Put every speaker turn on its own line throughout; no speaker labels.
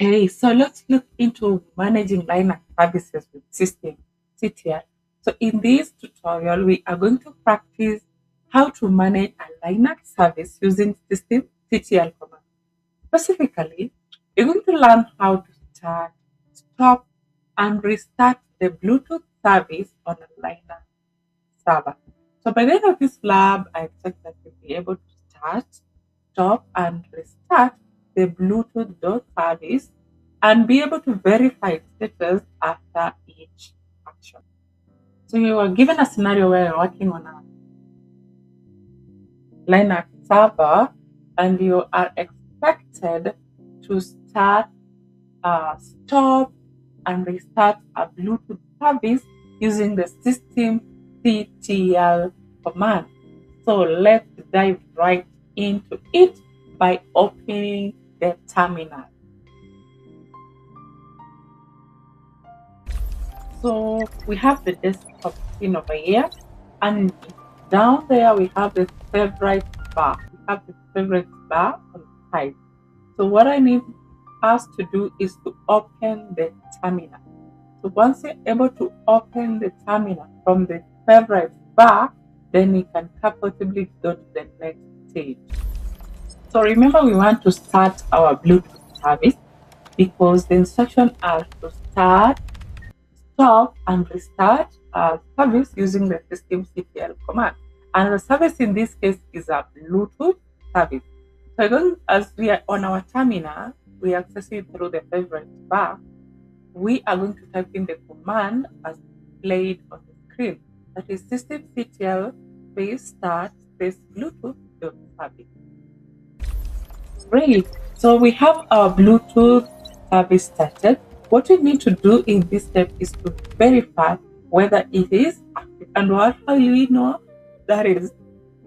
Okay, so let's look into managing Linux services with systemctl. So in this tutorial, we are going to practice how to manage a Linux service using systemctl command. Specifically, you're going to learn how to start, stop, and restart the Bluetooth service on a Linux server. So by the end of this lab, I expect that you'll be able to start, stop, and restart the Bluetooth dot service and be able to verify its status after each action. So you are given a scenario where you're working on a Linux server and you are expected to start, stop, and restart a Bluetooth service using the systemctl command. So let's dive right into it by opening the terminal. So we have the desktop screen over here, and down there we have the favorite bar. We have the favorite bar on the side. So what I need us to do is to open the terminal. So once you're able to open the terminal from the favorite bar, then you can comfortably go to the next stage. So remember, we want to start our Bluetooth service because the instructions are to start, stop, and restart our service using the systemctl command. And the service in this case is a Bluetooth service. So again, as we are on our terminal, we access it through the favorite bar. We are going to type in the command as displayed on the screen. That is systemctl space start space Bluetooth dot service. Great. So we have our Bluetooth service started. What we need to do in this step is to verify whether it is active. And how you know that is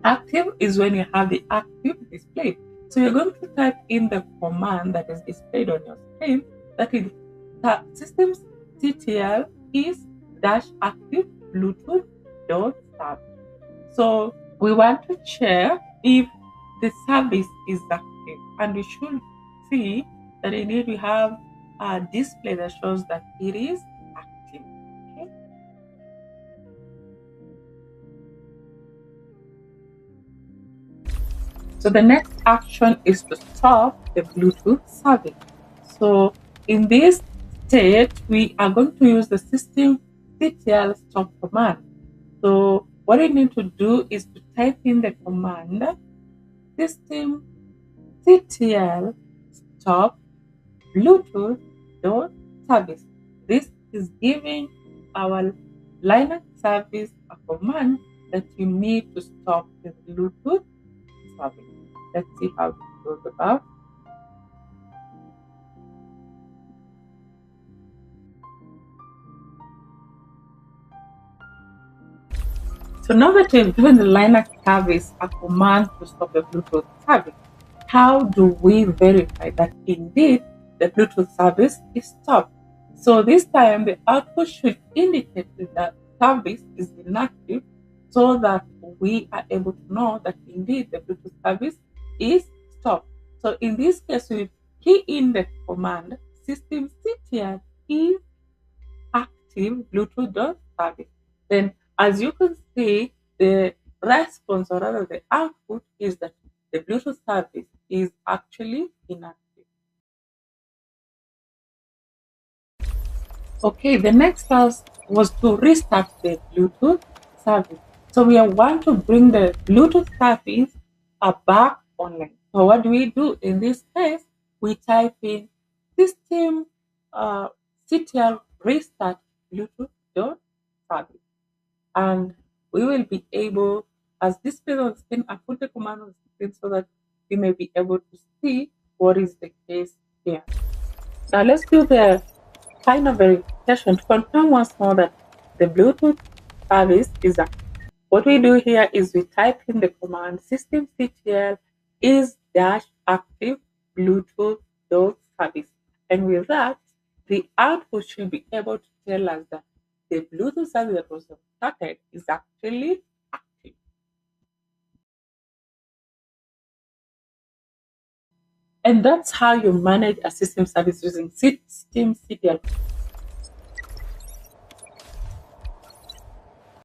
active is when you have the active display. So you're going to type in the command that is displayed on your screen. That is systemctl is dash active Bluetooth dot service. So we want to check if the service is active, and we should see that indeed we have a display that shows that it is active. Okay. So the next action is to stop the Bluetooth service. So in this state, we are going to use the systemctl stop command. So what we need to do is to type in the command systemctl stop Bluetooth dot service. This is giving our Linux service a command that you need to stop the Bluetooth service. Let's see how it goes about. So now that we've given the Linux service a command to stop the Bluetooth service, how do we verify that indeed the Bluetooth service is stopped? So this time the output should indicate that service is inactive so that we are able to know that indeed the Bluetooth service is stopped. So in this case, we key in the command systemctl is active Bluetooth.service. Then, as you can see, the response, or rather the output, is that the Bluetooth service is actually inactive. Okay, the next task was to restart the Bluetooth service. So we want to bring the Bluetooth service back online. So what do we do in this case? We type in system ctl restart Bluetooth dot service, and we will be able, as displayed on screen, I put the command on screen so that we may be able to see what is the case here. Now let's do the final verification to confirm once more that the Bluetooth service is active. What we do here is we type in the command systemctl is dash active Bluetooth dot service. And with that, the output should be able to tell us that the Bluetooth service that was started is actually active. And that's how you manage a system service using systemctl.